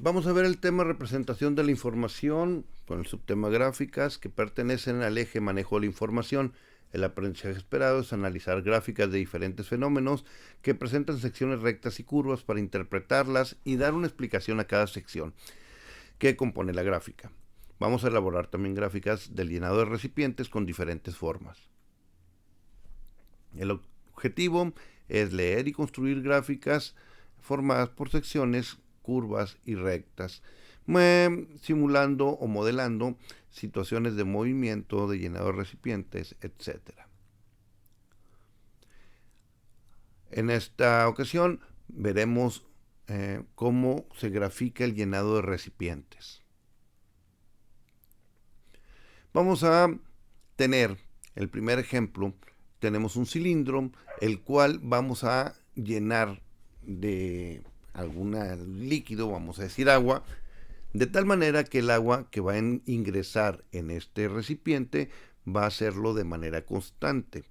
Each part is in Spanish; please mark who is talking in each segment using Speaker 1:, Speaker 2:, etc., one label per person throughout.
Speaker 1: Vamos a ver el tema representación de la información con el subtema gráficas que pertenecen al eje manejo de la información. El aprendizaje esperado es analizar gráficas de diferentes fenómenos que presentan secciones rectas y curvas para interpretarlas y dar una explicación a cada sección que compone la gráfica. Vamos a elaborar también gráficas del llenado de recipientes con diferentes formas. El objetivo es leer y construir gráficas formadas por secciones, curvas y rectas, simulando o modelando situaciones de movimiento, de llenado de recipientes, etc. En esta ocasión veremos cómo se grafica el llenado de recipientes. Vamos a tener el primer ejemplo. Tenemos un cilindro, el cual vamos a llenar de algún líquido, vamos a decir agua, de tal manera que el agua que va a ingresar en este recipiente va a hacerlo de manera constante.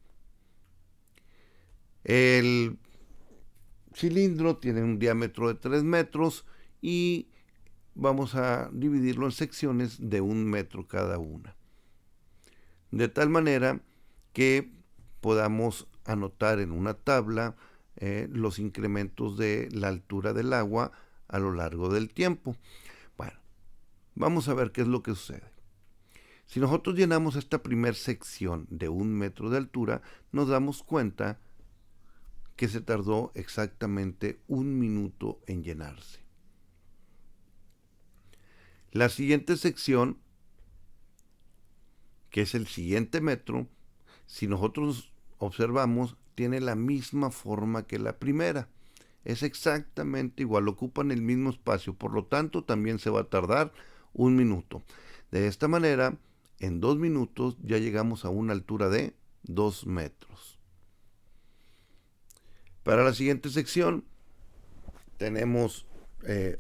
Speaker 1: El cilindro tiene un diámetro de 3 metros y vamos a dividirlo en secciones de 1 metro cada una. De tal manera que podamos anotar en una tabla los incrementos de la altura del agua a lo largo del tiempo. Bueno, vamos a ver qué es lo que sucede. Si nosotros llenamos esta primera sección de 1 metro de altura, nos damos cuenta que se tardó exactamente 1 minuto en llenarse. La siguiente sección, que es el siguiente metro, si nosotros observamos, tiene la misma forma que la primera. Es exactamente igual, ocupan el mismo espacio, por lo tanto también se va a tardar 1 minuto. De esta manera, en 2 minutos ya llegamos a una altura de 2 metros. Para la siguiente sección tenemos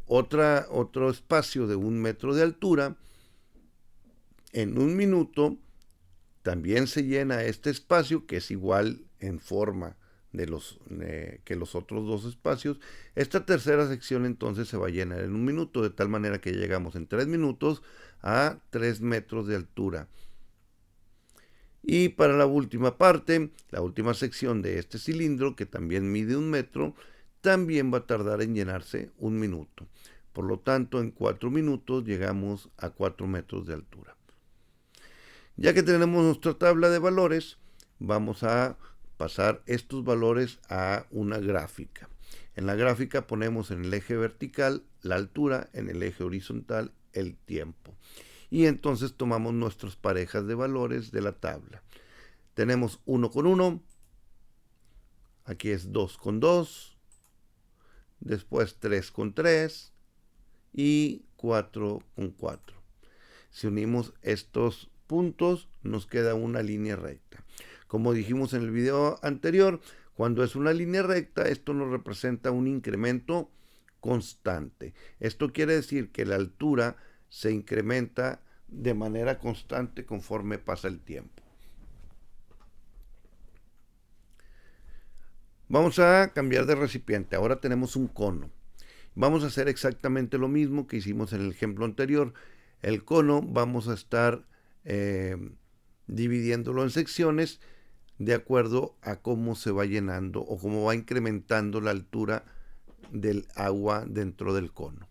Speaker 1: otro espacio de 1 metro de altura. En 1 minuto también se llena este espacio, que es igual en forma que los otros dos espacios. Esta tercera sección entonces se va a llenar en 1 minuto, de tal manera que llegamos en 3 minutos a 3 metros de altura. Y para la última parte, la última sección de este cilindro, que también mide 1 metro, también va a tardar en llenarse 1 minuto. Por lo tanto, en 4 minutos llegamos a 4 metros de altura. Ya que tenemos nuestra tabla de valores, vamos a pasar estos valores a una gráfica. En la gráfica ponemos en el eje vertical la altura, en el eje horizontal el tiempo. Y entonces tomamos nuestras parejas de valores de la tabla. Tenemos 1 con 1, aquí es 2 con 2, después 3 con 3 y 4 con 4. Si unimos estos puntos, nos queda una línea recta. Como dijimos en el video anterior, cuando es una línea recta, esto nos representa un incremento constante. Esto quiere decir que la altura se incrementa de manera constante conforme pasa el tiempo. Vamos a cambiar de recipiente. Ahora tenemos un cono. Vamos a hacer exactamente lo mismo que hicimos en el ejemplo anterior. El cono vamos a estar dividiéndolo en secciones de acuerdo a cómo se va llenando o cómo va incrementando la altura del agua dentro del cono.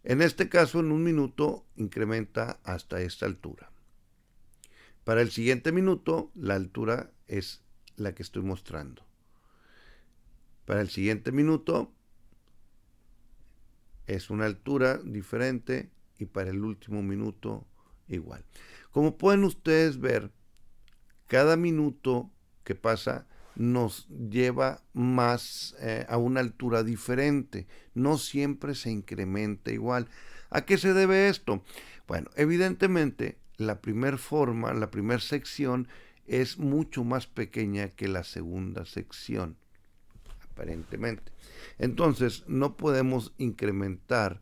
Speaker 1: En este caso, en 1 minuto incrementa hasta esta altura. Para el siguiente minuto, la altura es la que estoy mostrando. Para el siguiente minuto es una altura diferente y para el último minuto igual. Como pueden ustedes ver, cada minuto que pasa nos lleva más a una altura diferente. No siempre se incrementa igual. ¿A qué se debe esto? Bueno, evidentemente la primera forma, la primera sección es mucho más pequeña que la segunda sección, aparentemente. Entonces no podemos incrementar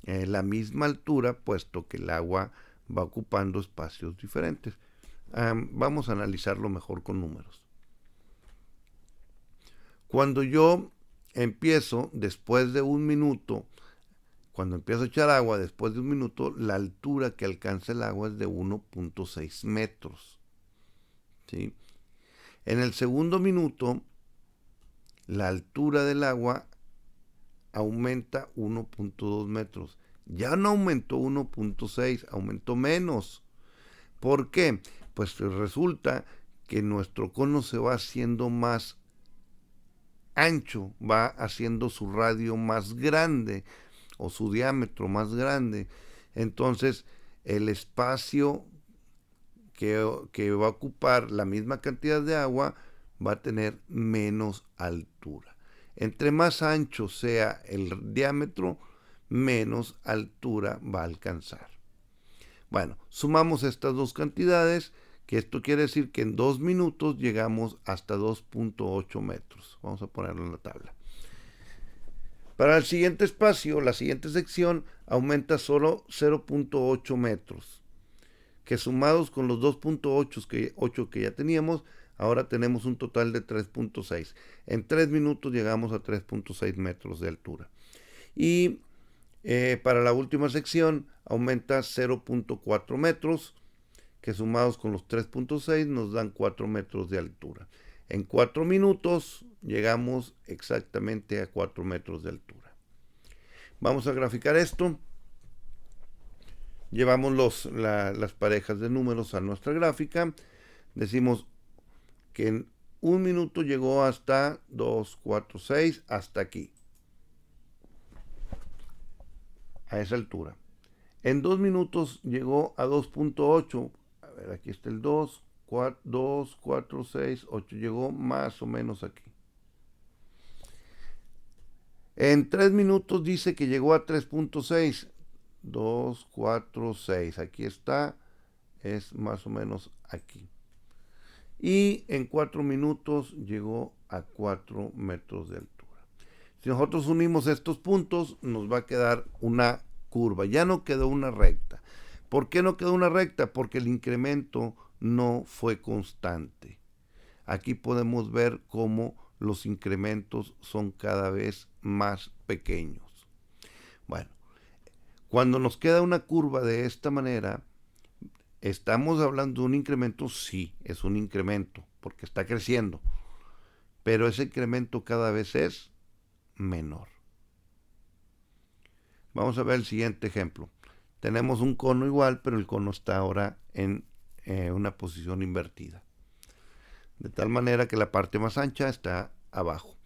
Speaker 1: la misma altura, puesto que el agua va ocupando espacios diferentes. Vamos a analizarlo mejor con números. Cuando yo empiezo, después de 1 minuto, cuando empieza a echar agua, después de un minuto, la altura que alcanza el agua es de 1.6 metros. ¿Sí? En el segundo minuto, la altura del agua aumenta 1.2 metros. Ya no aumentó 1.6, aumentó menos. ¿Por qué? Pues resulta que nuestro cono se va haciendo más ancho, va haciendo su radio más grande o su diámetro más grande. Entonces, el espacio que va a ocupar la misma cantidad de agua va a tener menos altura. Entre más ancho sea el diámetro, menos altura va a alcanzar. Bueno, sumamos estas dos cantidades, que esto quiere decir que en 2 minutos llegamos hasta 2.8 metros. Vamos a ponerlo en la tabla. Para el siguiente espacio, la siguiente sección aumenta solo 0.8 metros, que sumados con los 2.8 que ya teníamos, ahora tenemos un total de 3.6. En 3 minutos llegamos a 3.6 metros de altura. Y para la última sección aumenta 0.4 metros, que sumados con los 3.6 nos dan 4 metros de altura. En 4 minutos llegamos exactamente a 4 metros de altura. Vamos a graficar esto. Llevamos las parejas de números a nuestra gráfica. Decimos que en 1 minuto llegó hasta 2, 4, 6, hasta aquí. A esa altura. En 2 minutos llegó a 2.8. A ver, aquí está el 2, 4, 6, 8. Llegó más o menos aquí. En 3 minutos dice que llegó a 3.6. 2, 4, 6. Aquí está. Es más o menos aquí. Y en 4 minutos llegó a 4 metros de altura. Si nosotros unimos estos puntos, nos va a quedar una curva. Ya no quedó una recta. ¿Por qué no quedó una recta? Porque el incremento no fue constante. Aquí podemos ver cómo los incrementos son cada vez más pequeños. Bueno, cuando nos queda una curva de esta manera, ¿estamos hablando de un incremento? Sí, es un incremento, porque está creciendo. Pero ese incremento cada vez es menor. Vamos a ver el siguiente ejemplo. Tenemos un cono igual, pero el cono está ahora en una posición invertida. De tal manera que la parte más ancha está abajo.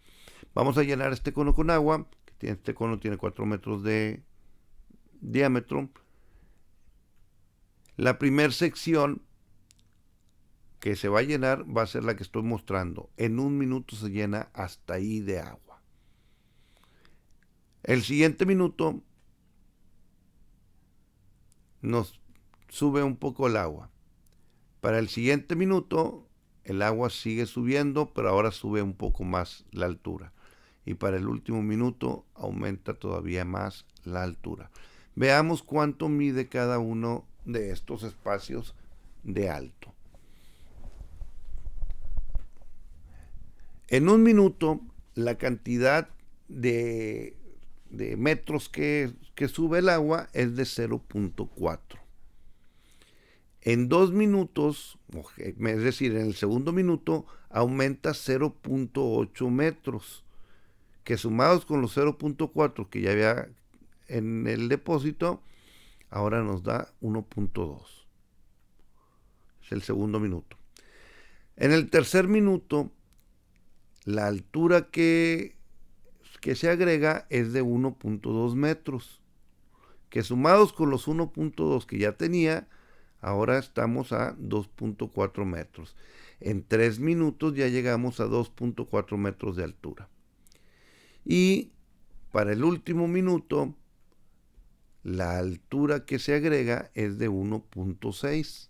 Speaker 1: Vamos a llenar este cono con agua. Este cono tiene 4 metros de diámetro. La primera sección que se va a llenar va a ser la que estoy mostrando. En 1 minuto se llena hasta ahí de agua. El siguiente minuto nos sube un poco el agua. Para el siguiente minuto el agua sigue subiendo, pero ahora sube un poco más la altura. Y para el último minuto aumenta todavía más la altura. Veamos cuánto mide cada uno de estos espacios de alto. En 1 minuto la cantidad de metros que sube el agua es de 0.4. En 2 minutos, es decir, en el segundo minuto, aumenta 0.8 metros, que sumados con los 0.4 que ya había en el depósito, ahora nos da 1.2. Es el segundo minuto. En el tercer minuto, la altura que se agrega es de 1.2 metros, que sumados con los 1.2 que ya tenía, ahora estamos a 2.4 metros. En 3 minutos ya llegamos a 2.4 metros de altura. Y para el último minuto, la altura que se agrega es de 1.6.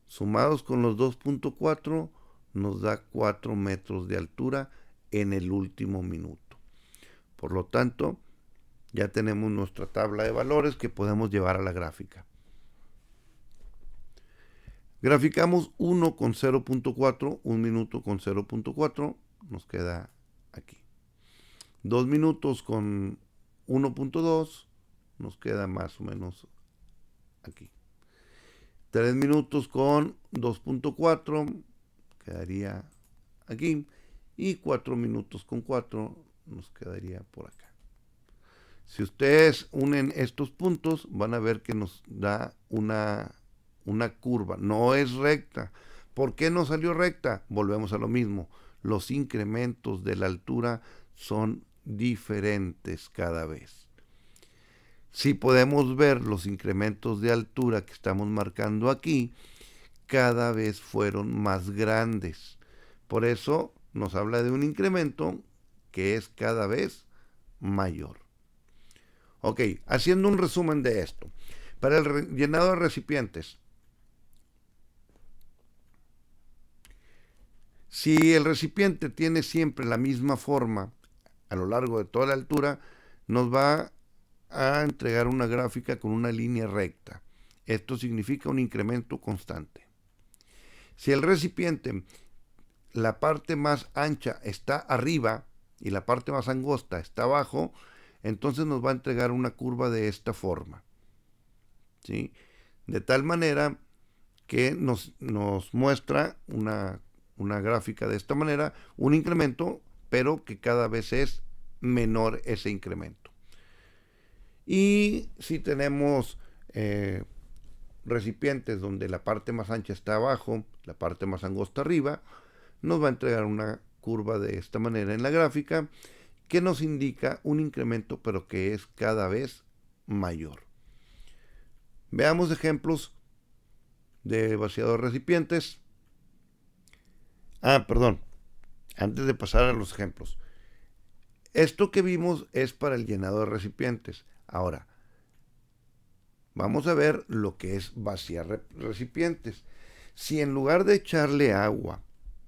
Speaker 1: Sumados con los 2.4 nos da 4 metros de altura en el último minuto. Por lo tanto, ya tenemos nuestra tabla de valores que podemos llevar a la gráfica. Graficamos 1 con 0.4, 1 minuto con 0.4, nos queda aquí. 2 minutos con 1.2, nos queda más o menos aquí. 3 minutos con 2.4 quedaría aquí, y 4 minutos con 4 nos quedaría por acá. Si ustedes unen estos puntos, van a ver que nos da una curva. No es recta. ¿Por qué no salió recta? Volvemos a lo mismo. Los incrementos de la altura son diferentes cada vez. Si podemos ver los incrementos de altura que estamos marcando aquí, cada vez fueron más grandes. Por eso nos habla de un incremento que es cada vez mayor. Ok, haciendo un resumen de esto. Para el llenado de recipientes, si el recipiente tiene siempre la misma forma a lo largo de toda la altura, nos va a entregar una gráfica con una línea recta. Esto significa un incremento constante. Si el recipiente, la parte más ancha está arriba y la parte más angosta está abajo, entonces nos va a entregar una curva de esta forma, ¿sí? De tal manera que nos muestra una gráfica de esta manera, un incremento, pero que cada vez es menor ese incremento. Y si tenemos recipientes donde la parte más ancha está abajo, la parte más angosta arriba, nos va a entregar una curva de esta manera en la gráfica, que nos indica un incremento, pero que es cada vez mayor. Veamos ejemplos de vaciado de recipientes. Perdón, antes de pasar a los ejemplos. Esto que vimos es para el llenado de recipientes. Ahora, vamos a ver lo que es vaciar recipientes. Si en lugar de echarle agua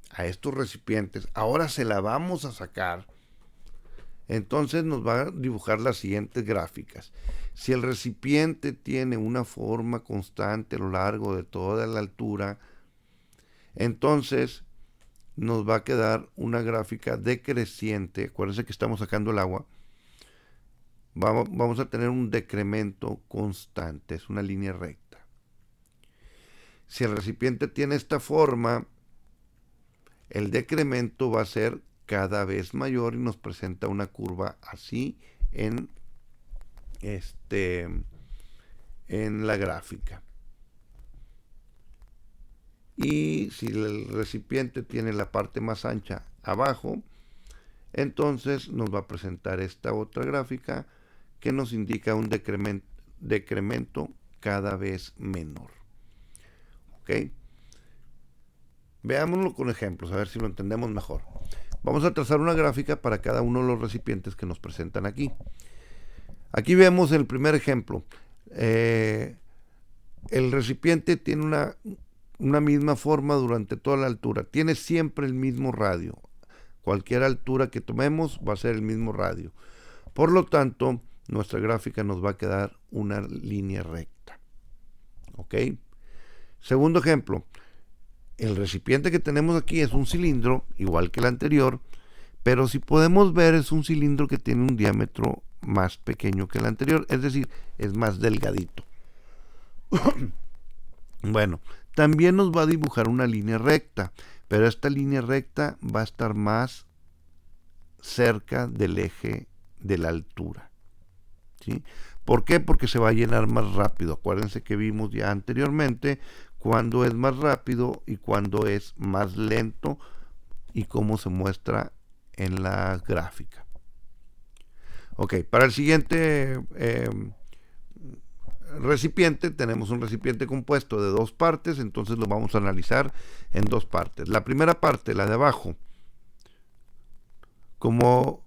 Speaker 1: a estos recipientes, ahora se la vamos a sacar, entonces nos va a dibujar las siguientes gráficas. Si el recipiente tiene una forma constante a lo largo de toda la altura, entonces nos va a quedar una gráfica decreciente. Acuérdense que estamos sacando el agua. Vamos a tener un decremento constante, es una línea recta. Si el recipiente tiene esta forma, el decremento va a ser cada vez mayor y nos presenta una curva así en la gráfica. Y si el recipiente tiene la parte más ancha abajo, entonces nos va a presentar esta otra gráfica que nos indica un decremento cada vez menor. ¿Ok? Veámoslo con ejemplos, a ver si lo entendemos mejor. Vamos a trazar una gráfica para cada uno de los recipientes que nos presentan aquí. Aquí vemos el primer ejemplo. El recipiente tiene una misma forma durante toda la altura. Tiene siempre el mismo radio. Cualquier altura que tomemos va a ser el mismo radio. Por lo tanto, nuestra gráfica nos va a quedar una línea recta. ¿Ok? Segundo ejemplo. El recipiente que tenemos aquí es un cilindro, igual que el anterior, pero si podemos ver es un cilindro que tiene un diámetro más pequeño que el anterior, es decir, es más delgadito. Bueno, también nos va a dibujar una línea recta, pero esta línea recta va a estar más cerca del eje de la altura, ¿sí? ¿Por qué? Porque se va a llenar más rápido. Acuérdense que vimos ya anteriormente cuándo es más rápido y cuándo es más lento y cómo se muestra en la gráfica. Ok, para el siguiente recipiente tenemos un recipiente compuesto de dos partes, entonces lo vamos a analizar en dos partes. La primera parte, la de abajo, como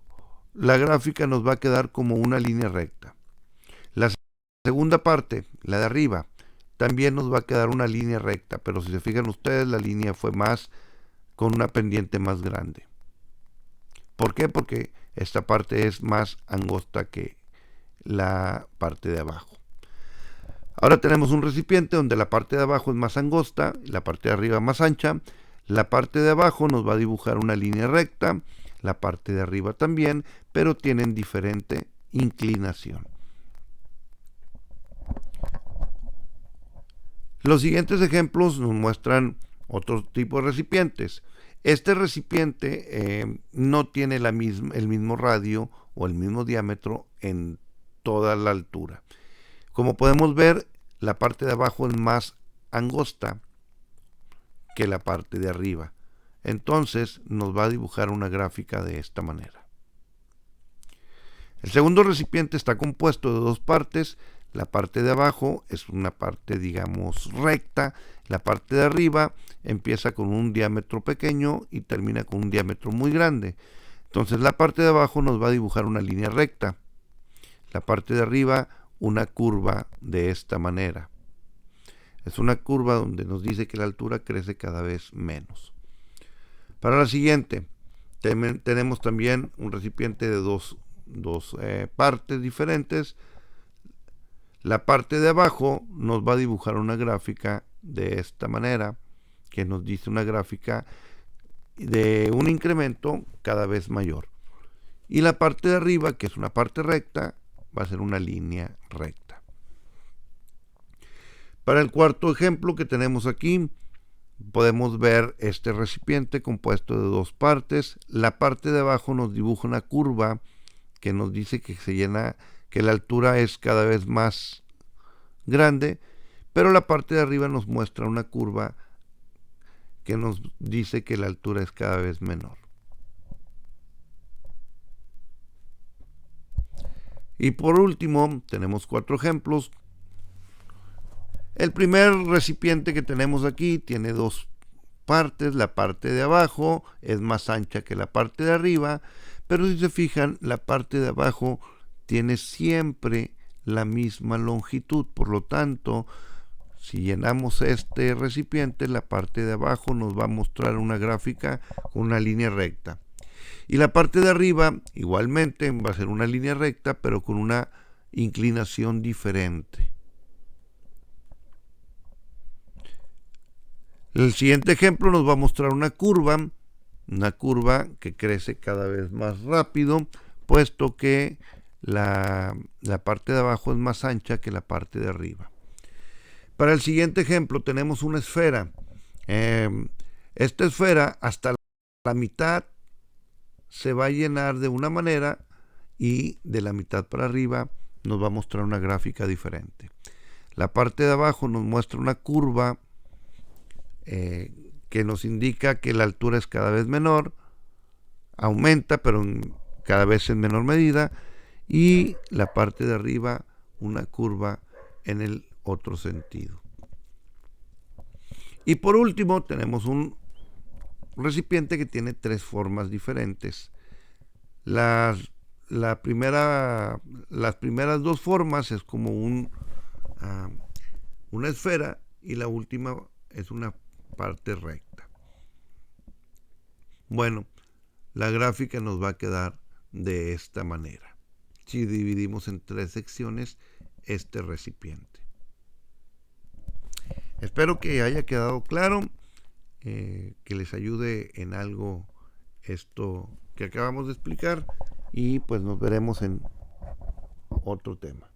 Speaker 1: la gráfica nos va a quedar como una línea recta. La segunda parte, la de arriba, también nos va a quedar una línea recta, pero si se fijan ustedes, la línea fue más con una pendiente más grande. ¿Por qué? Porque esta parte es más angosta que la parte de abajo. Ahora tenemos un recipiente donde la parte de abajo es más angosta y la parte de arriba más ancha. La parte de abajo nos va a dibujar una línea recta, la parte de arriba también, pero tienen diferente inclinación. Los siguientes ejemplos nos muestran otro tipo de recipientes. Este recipiente no tiene el mismo radio o el mismo diámetro en toda la altura. Como podemos ver, la parte de abajo es más angosta que la parte de arriba. Entonces nos va a dibujar una gráfica de esta manera. El segundo recipiente está compuesto de dos partes. La parte de abajo es una parte, digamos, recta. La parte de arriba empieza con un diámetro pequeño y termina con un diámetro muy grande. Entonces la parte de abajo nos va a dibujar una línea recta. La parte de arriba una curva de esta manera. Es una curva donde nos dice que la altura crece cada vez menos. Para la siguiente, tenemos también un recipiente de dos partes diferentes. La parte de abajo nos va a dibujar una gráfica de esta manera, que nos dice una gráfica de un incremento cada vez mayor. Y la parte de arriba, que es una parte recta, va a ser una línea recta. Para el cuarto ejemplo que tenemos aquí, podemos ver este recipiente compuesto de dos partes. La parte de abajo nos dibuja una curva que nos dice que se llena, que la altura es cada vez más grande, pero la parte de arriba nos muestra una curva que nos dice que la altura es cada vez menor. Y por último, tenemos cuatro ejemplos. El primer recipiente que tenemos aquí tiene dos partes. La parte de abajo es más ancha que la parte de arriba, pero si se fijan, la parte de abajo tiene siempre la misma longitud. Por lo tanto, si llenamos este recipiente, la parte de abajo nos va a mostrar una gráfica con una línea recta. Y la parte de arriba igualmente va a ser una línea recta, pero con una inclinación diferente. El siguiente ejemplo nos va a mostrar una curva que crece cada vez más rápido, puesto que la parte de abajo es más ancha que la parte de arriba. Para el siguiente ejemplo tenemos una esfera. Esta esfera hasta la mitad se va a llenar de una manera y de la mitad para arriba nos va a mostrar una gráfica diferente. La parte de abajo nos muestra una curva que nos indica que la altura es cada vez menor, aumenta pero cada vez en menor medida, y la parte de arriba una curva en el otro sentido. Y por último tenemos un recipiente que tiene tres formas diferentes. Las primeras dos formas es como una esfera, y la última es una parte recta. Bueno, la gráfica nos va a quedar de esta manera si dividimos en tres secciones este recipiente. Espero que haya quedado claro, que les ayude en algo esto que acabamos de explicar, y pues nos veremos en otro tema.